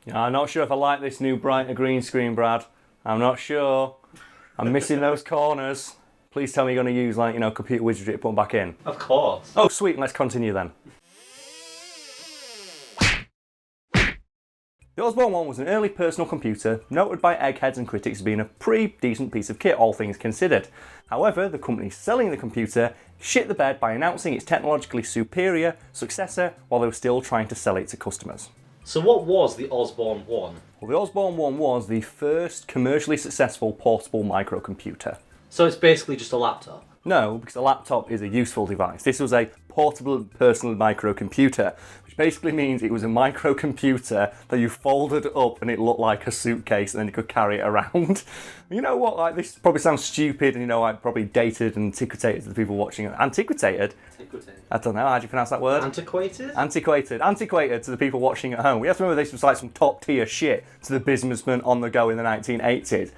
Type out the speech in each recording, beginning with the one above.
Yeah, I'm not sure if I like this new brighter green screen, Brad. I'm not sure. I'm missing those corners. Please tell me you're going to use, like, computer wizardry to put them back in. Of course. Oh, sweet. Let's continue then. The Osborne 1 was an early personal computer, noted by eggheads and critics as being a pretty decent piece of kit, all things considered. However, the company selling the computer shit the bed by announcing its technologically superior successor while they were still trying to sell it to customers. So what was the Osborne 1? Well, the Osborne 1 was the first commercially successful portable microcomputer. So it's basically just a laptop? No, because a laptop is a useful device. This was a portable personal microcomputer, which basically means it was a microcomputer that you folded up and it looked like a suitcase and then you could carry it around. You know what, like, this probably sounds stupid and, like, probably dated and antiquated to the people watching it. Antiquated? I don't know, how do you pronounce that word? Antiquated? Antiquated to the people watching at home. We have to remember this was like some top tier shit to the businessmen on the go in the 1980s.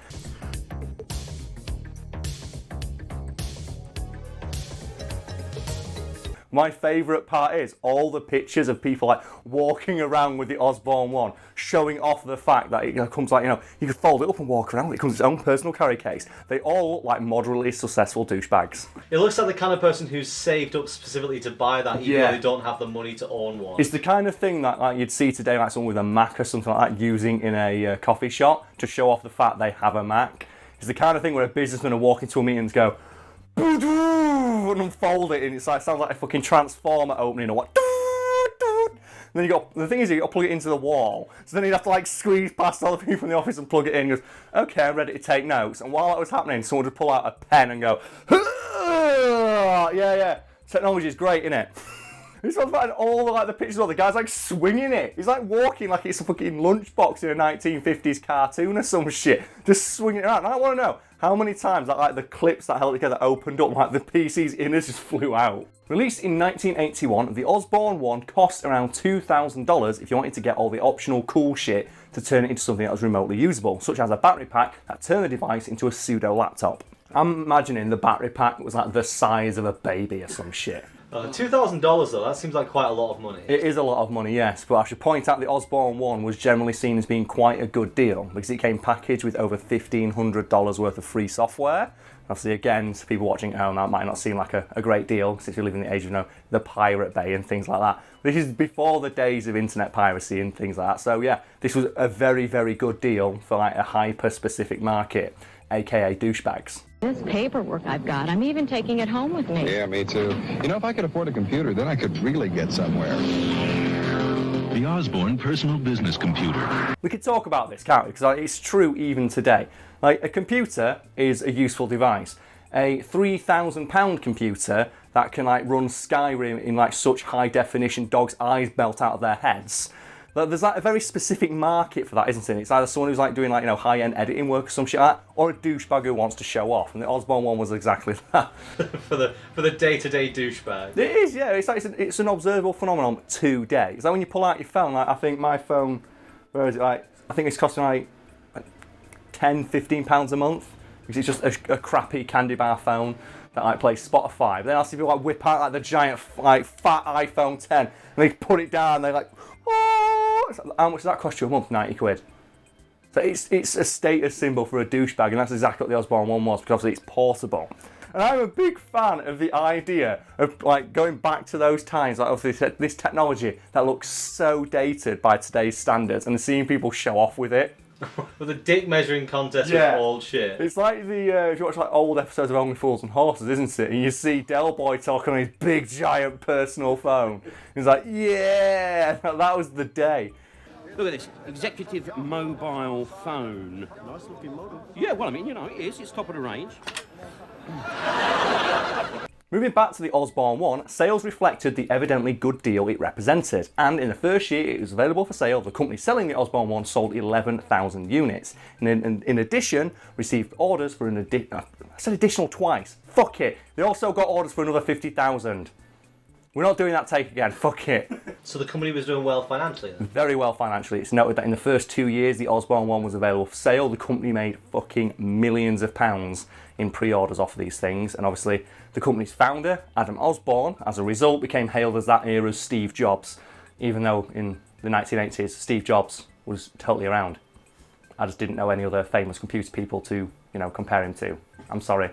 My favourite part is all the pictures of people like walking around with the Osborne 1, showing off the fact that it comes like, you could fold it up and walk around with it. It comes with its own personal carry case. They all look like moderately successful douchebags. It looks like the kind of person who's saved up specifically to buy that, even though they don't have the money to own one. It's the kind of thing that, like, you'd see today, like someone with a Mac or something like that using in a coffee shop to show off the fact they have a Mac. It's the kind of thing where a businessman will walk into a meeting and go, and unfold it, and it sounds like a fucking transformer opening or what. And then the thing is, you got to plug it into the wall. So then you'd have to like squeeze past all the people in the office and plug it in. And goes, okay, I'm ready to take notes. And while that was happening, someone would pull out a pen and go, yeah. Technology is great, innit? This one's like all the pictures of the guy's like swinging it. He's like walking like it's a fucking lunchbox in a 1950s cartoon or some shit. Just swinging it around. And I want to know how many times that, like, the clips that held it together opened up, like the PC's innards just flew out. Released in 1981, the Osborne 1 cost around $2,000 if you wanted to get all the optional cool shit to turn it into something that was remotely usable, such as a battery pack that turned the device into a pseudo laptop. I'm imagining the battery pack was like the size of a baby or some shit. $2,000 though, that seems like quite a lot of money. It is a lot of money, yes, but I should point out the Osborne 1 was generally seen as being quite a good deal because it came packaged with over $1,500 worth of free software. Obviously, again, to people watching at home, that might not seem like a great deal because if you live in the age of the Pirate Bay and things like that. This is before the days of internet piracy and things like that. So yeah, this was a very, very good deal for like a hyper-specific market, aka douchebags. This paperwork I've got, I'm even taking it home with me. Yeah, me too. If I could afford a computer, then I could really get somewhere. The Osborne personal business computer. We could talk about this, can't we? Because it's true even today. Like, a computer is a useful device. A £3,000 computer that can like run Skyrim in like such high definition, dogs' eyes melt out of their heads. There's like a very specific market for that, isn't it? It's either someone who's like doing like high-end editing work or some shit like that, or a douchebag who wants to show off. And the Osborne 1 was exactly that. for the day-to-day douchebag. It is, yeah. It's an observable phenomenon today. It's like when you pull out your phone. Like, I think my phone, where is it? Like, I think it's costing like £10-15 a month because it's just a crappy candy bar phone that like plays Spotify. But then I see people like whip out like the giant like fat iPhone 10 and they put it down. And they're like, oh. How much does that cost you a month? 90 quid. So it's a status symbol for a douchebag, and that's exactly what the Osborne 1 was, because obviously it's portable. And I'm a big fan of the idea of like going back to those times, like obviously this technology that looks so dated by today's standards, and seeing people show off with it. With a dick measuring contest with old shit. It's like the if you watch like old episodes of Only Fools and Horses, isn't it? And you see Del Boy talking on his big giant personal phone. He's like, yeah, that was the day. Look at this, executive mobile phone. Nice looking model. Yeah, well, I mean, it is. It's top of the range. Moving back to the Osborne 1, sales reflected the evidently good deal it represented, and in the first year it was available for sale, the company selling the Osborne 1 sold 11,000 units, and in addition received orders for I said additional twice, fuck it, they also got orders for another 50,000. We're not doing that take again, fuck it. So the company was doing well financially then? Very well financially. It's noted that in the first 2 years the Osborne 1 was available for sale, the company made fucking millions of pounds in pre-orders off of these things, and obviously the company's founder, Adam Osborne, as a result became hailed as that era's Steve Jobs, even though in the 1980s Steve Jobs was totally around. I just didn't know any other famous computer people to, compare him to. I'm sorry.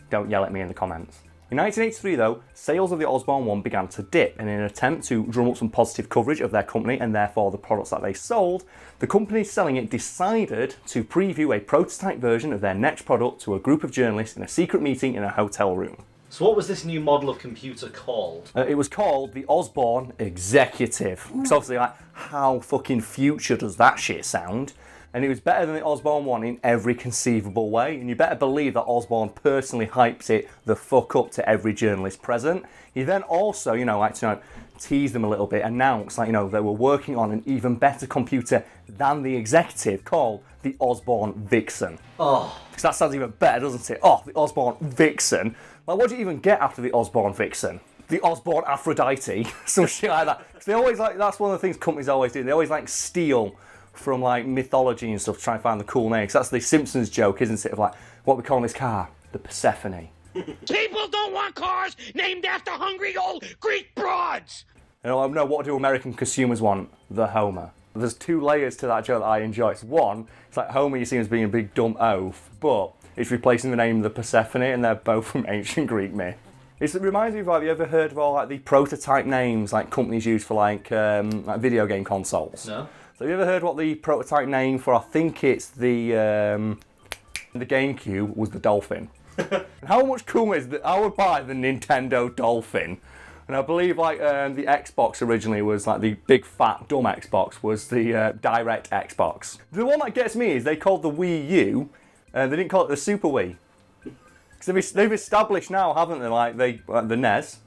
Don't yell at me in the comments. In 1983 though, sales of the Osborne 1 began to dip, and in an attempt to drum up some positive coverage of their company and therefore the products that they sold, the company selling it decided to preview a prototype version of their next product to a group of journalists in a secret meeting in a hotel room. So what was this new model of computer called? It was called the Osborne Executive. It's obviously like, how fucking future does that shit sound? And it was better than the Osborne 1 in every conceivable way. And you better believe that Osborne personally hypes it the fuck up to every journalist present. He then also, teased them a little bit, announced, they were working on an even better computer than the Executive called the Osborne Vixen. Oh. Because that sounds even better, doesn't it? Oh, the Osborne Vixen. Like, what do you even get after the Osborne Vixen? The Osborne Aphrodite, some shit like that. Because they always that's one of the things companies always do. They always steal from mythology and stuff to try and find the cool name. Because that's the Simpsons joke, isn't it? Of what we call this car? The Persephone. People don't want cars named after hungry old Greek broads! No, what do American consumers want? The Homer. There's two layers to that joke that I enjoy. It's one, it's Homer you see as being a big dumb oaf, but it's replacing the name of the Persephone, and they're both from ancient Greek myth. It reminds me of, have you ever heard of all the prototype names companies use for video game consoles? No. So have you ever heard what the prototype name for, I think it's the GameCube, was the Dolphin? And how much cooler is that? I would buy the Nintendo Dolphin. And I believe the Xbox originally was the big fat dumb Xbox was the Direct Xbox. The one that gets me is they called the Wii U, they didn't call it the Super Wii. Because they've established now, haven't they, the NES,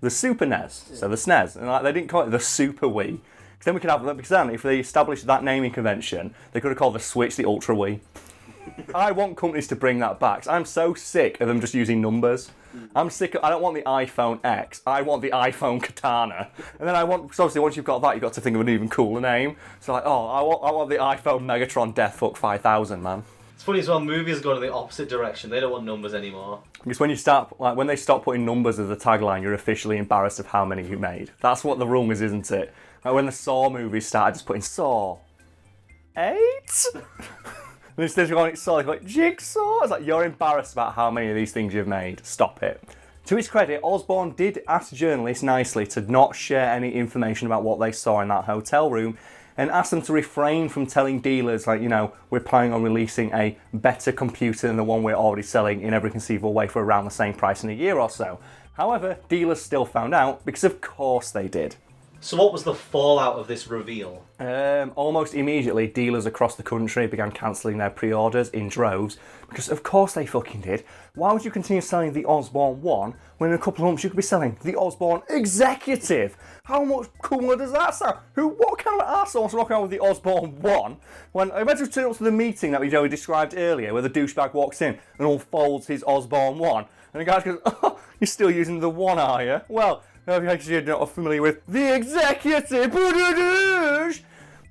the Super NES, so the SNES, and they didn't call it the Super Wii. Because then we could have, because then if they established that naming convention, they could have called the Switch the Ultra Wii. I want companies to bring that back. I'm so sick of them just using numbers. I don't want the iPhone X, I want the iPhone Katana. And then because obviously once you've got that, you've got to think of an even cooler name. So I want the iPhone Megatron Deathfuck 5000, man. It's funny as well, movies go in the opposite direction. They don't want numbers anymore. Because when they stop putting numbers as the tagline, you're officially embarrassed of how many you made. That's what the rule is, isn't it? When the Saw movies started just putting Saw 8? And instead of going Saw, they're Jigsaw? It's you're embarrassed about how many of these things you've made. Stop it. To his credit, Osborne did ask journalists nicely to not share any information about what they saw in that hotel room, and asked them to refrain from telling dealers, we're planning on releasing a better computer than the one we're already selling in every conceivable way for around the same price in a year or so. However, dealers still found out, because of course they did. So what was the fallout of this reveal? Almost immediately, dealers across the country began cancelling their pre-orders in droves, because of course they fucking did. Why would you continue selling the Osborne 1 when in a couple of months you could be selling the Osborne Executive? How much cooler does that sound? What kind of arsehole wants to rock out with the Osborne 1? When I imagine turning up to the meeting that we described earlier, where the douchebag walks in and unfolds his Osborne 1, and the guy goes, "Oh, you're still using the 1, are you? Well, if you're not familiar with the Executive,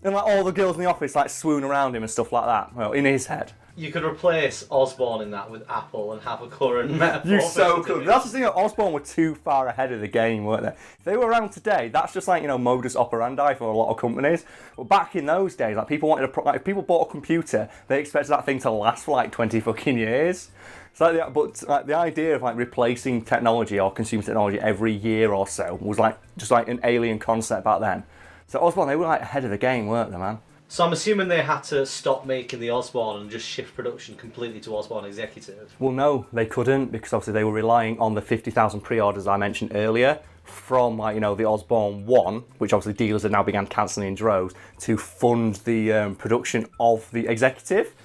and all the girls in the office swoon around him and stuff like that. Well, in his head. You could replace Osborne in that with Apple and have a current metaphor. You so could. That's the thing. Osborne were too far ahead of the game, weren't they? If they were around today, that's just modus operandi for a lot of companies. But back in those days, people wanted if people bought a computer, they expected that thing to last for 20 fucking years. So, the idea of replacing technology or consumer technology every year or so was just an alien concept back then. So Osborne, they were ahead of the game, weren't they, man? So I'm assuming they had to stop making the Osborne and just shift production completely to Osborne Executive. Well, no, they couldn't, because obviously they were relying on the 50,000 pre-orders I mentioned earlier from the Osborne 1, which obviously dealers had now began cancelling in droves, to fund the production of the Executive.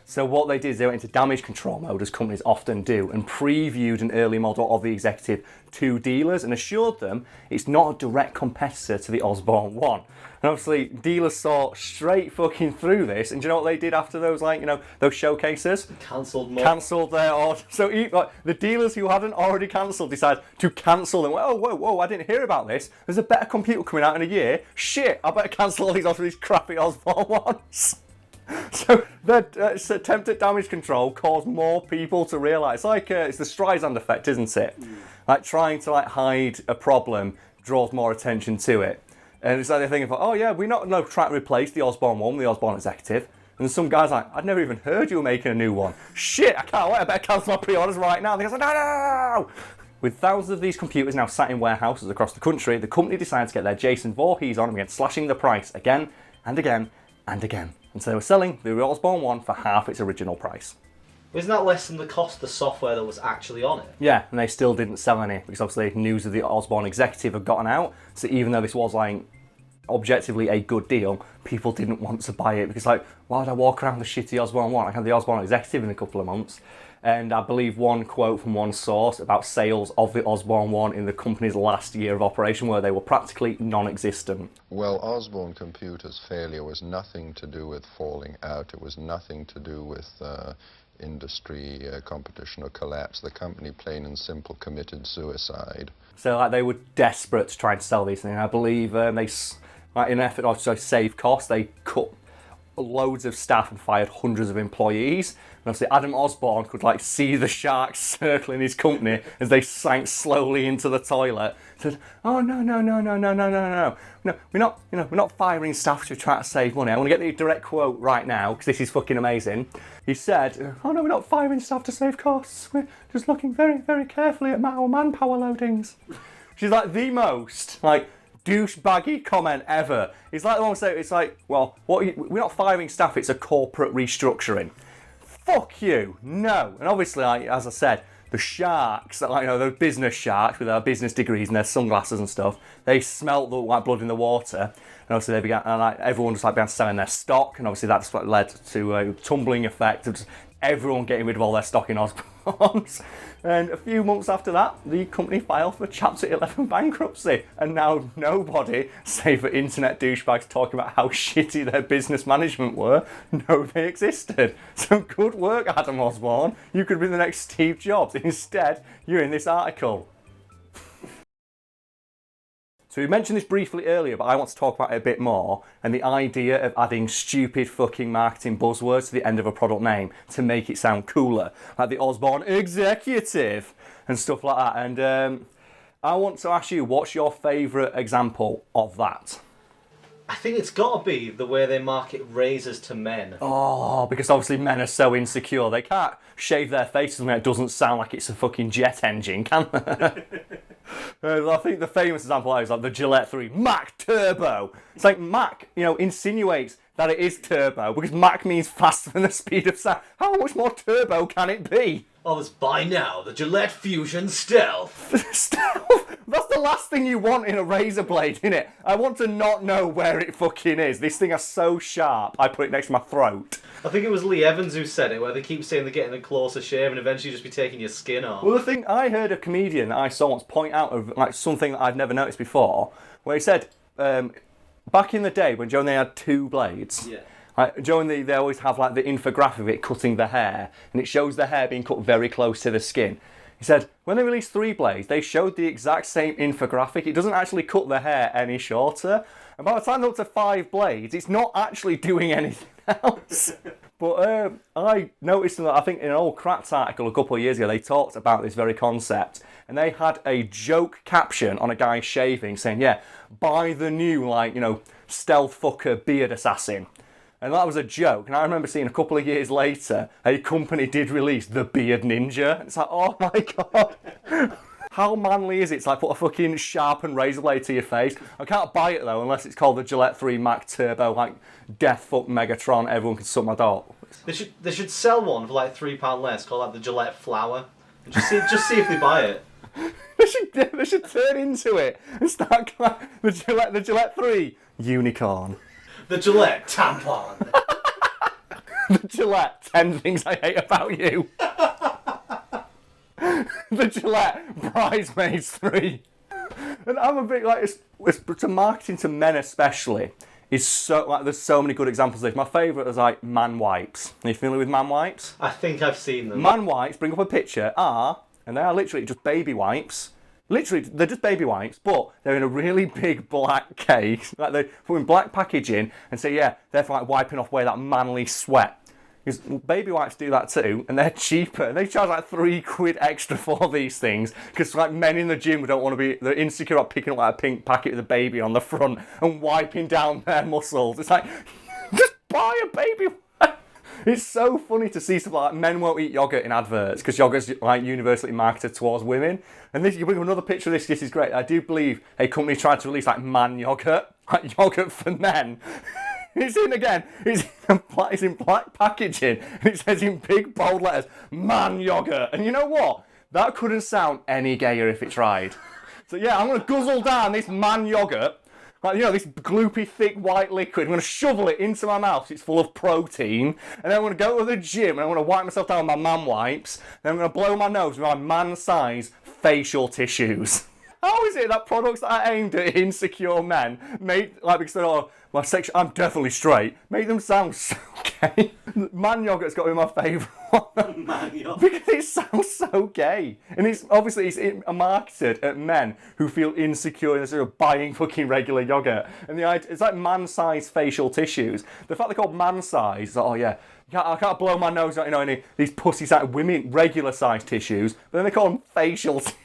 So what they did is they went into damage control mode, as companies often do, and previewed an early model of the Executive to dealers and assured them it's not a direct competitor to the Osborne 1. And obviously, dealers saw straight fucking through this, and do you know what they did after those, those showcases? Cancelled their order. So the dealers who hadn't already cancelled decided to cancel them. Oh, whoa, I didn't hear about this. There's a better computer coming out in a year. Shit, I better cancel all these crappy Osborne ones. So that attempt at damage control caused more people to realise. It's the Streisand effect, isn't it? Trying to hide a problem draws more attention to it. And it's like they're thinking, oh yeah, we're not trying to replace the Osborne one, the Osborne Executive. And some guy's like, I'd never even heard you were making a new one. Shit, I can't wait, I better cancel my pre-orders right now. And the guy's like, no! With thousands of these computers now sat in warehouses across the country, the company decided to get their Jason Voorhees on and began slashing the price again and again and again. And so they were selling the Osborne one for half its original price. Isn't that less than the cost of the software that was actually on it? Yeah, and they still didn't sell any because obviously news of the Osborne Executive had gotten out. So even though this was like objectively a good deal, people didn't want to buy it because like, why would I walk around with the shitty Osborne one? I have the Osborne Executive in a couple of months. And I believe one quote from one source about sales of the Osborne one in the company's last year of operation where they were practically non-existent. Well, Osborne Computer's failure was nothing to do with falling out. It was nothing to do with industry competition or collapse. The company, plain and simple, committed suicide. So like they were desperate to try and sell these things. I believe they, like, in an effort to save costs, they cut loads of staff and fired hundreds of employees. And obviously Adam Osborne could like see the sharks circling his company as they sank slowly into the toilet. Said, "Oh no, we're not firing staff to try to save money. I want to get the direct quote right now because this is fucking amazing." He said, "Oh no, we're not firing staff to save costs. We're just looking very, very carefully at our manpower loadings." She's like the most like douchebaggy comment ever. It's like the one who say, it's like, well, we're not firing staff, it's a corporate restructuring. Fuck you, no. And obviously, like, as I said, the sharks, like, the business sharks with their business degrees and their sunglasses and stuff, they smelt the white blood in the water. And obviously they began, and like, everyone just like began selling their stock, and obviously that's what led to a tumbling effect of just everyone getting rid of all their stock in Osborne's. And a few months after that, the company filed for Chapter 11 bankruptcy. And now nobody, save for internet douchebags talking about how shitty their business management were, know they existed. So good work, Adam Osborne. You could be the next Steve Jobs. Instead, you're in this article. So we mentioned this briefly earlier, but I want to talk about it a bit more, and the idea of adding stupid fucking marketing buzzwords to the end of a product name to make it sound cooler, like the Osborne Executive and stuff like that. And I want to ask you, what's your favourite example of that? I think it's got to be the way they market razors to men. Oh, because obviously men are so insecure, they can't shave their faces when it doesn't sound like it's a fucking jet engine, can they? I think the famous example is like the Gillette 3 Mach Turbo. It's like Mach, insinuates that it is turbo because Mach means faster than the speed of sound. How much more turbo can it be? Oh, it's by now the Gillette Fusion Stealth. Stealth? That's the last thing you want in a razor blade, innit? I want to not know where it fucking is. This thing is so sharp, I put it next to my throat. I think it was Lee Evans who said it, where they keep saying they're getting a closer shave and eventually just be taking your skin off. Well, the thing, I heard a comedian that I saw once point out of like something that I've never noticed before, where he said, back in the day when Joe and they had two blades, yeah. Like, Joe and they always have like the infographic of it cutting the hair, and it shows the hair being cut very close to the skin. He said, when they released 3 blades, they showed the exact same infographic. It doesn't actually cut the hair any shorter. And by the time they're up to 5 blades, it's not actually doing anything else. But I noticed that, I think in an old Cracked article a couple of years ago, they talked about this very concept. And they had a joke caption on a guy shaving saying, yeah, buy the new, stealth fucker beard assassin. And that was a joke. And I remember seeing a couple of years later, a company did release the Beard Ninja. It's like, oh my God. How manly is it to put a fucking sharpened razor blade to your face? I can't buy it though, unless it's called the Gillette 3 Mach Turbo, death fuck Megatron, everyone can suck my dog. They should sell one for £3 less, called the Gillette Flower. And just see if they buy it. They should turn into it and start the Gillette 3 Unicorn. The Gillette Tampon. The Gillette 10 Things I Hate About You. The Gillette Bridesmaids 3. And I'm a bit it's to marketing to men especially is so there's so many good examples of this. My favourite is man wipes. Are you familiar with man wipes? I think I've seen them. Man wipes, bring up a picture, and they are literally just baby wipes. Literally, they're just baby wipes, but they're in a really big black case. They put in black packaging and say, yeah, they're for wiping off away that manly sweat. Because baby wipes do that too, and they're cheaper. And they charge like £3 extra for these things because like men in the gym don't want to be, they're insecure about picking up like a pink packet with a baby on the front and wiping down their muscles. It's like, just buy a baby wipe. It's so funny to see stuff like men won't eat yogurt in adverts because yogurt's like universally marketed towards women. And this, you bring up another picture of this. This is great. I do believe a company tried to release like man yogurt, like yogurt for men. It's in black packaging, and it says in big bold letters, man yogurt. And you know what? That couldn't sound any gayer if it tried. So yeah, I'm going to guzzle down this man yogurt, like, you know, this gloopy, thick, white liquid. I'm going to shovel it into my mouth. It's full of protein. And then I'm going to go to the gym, and I'm going to wipe myself down with my man wipes. Then I'm going to blow my nose with my man-size facial tissues. How is it that products that are aimed at insecure men make, like, because they're all, my section, I'm definitely straight, make them sound so gay? Man yogurt's got to be my favourite one. Man yogurt. Because it sounds so gay. And it's obviously marketed at men who feel insecure and they're buying fucking regular yogurt. And it's like man-sized facial tissues. The fact they're called man-sized, is like, oh yeah, I can't blow my nose out, you know, any these pussy-sized women, regular-sized tissues, but then they call them facial tissues.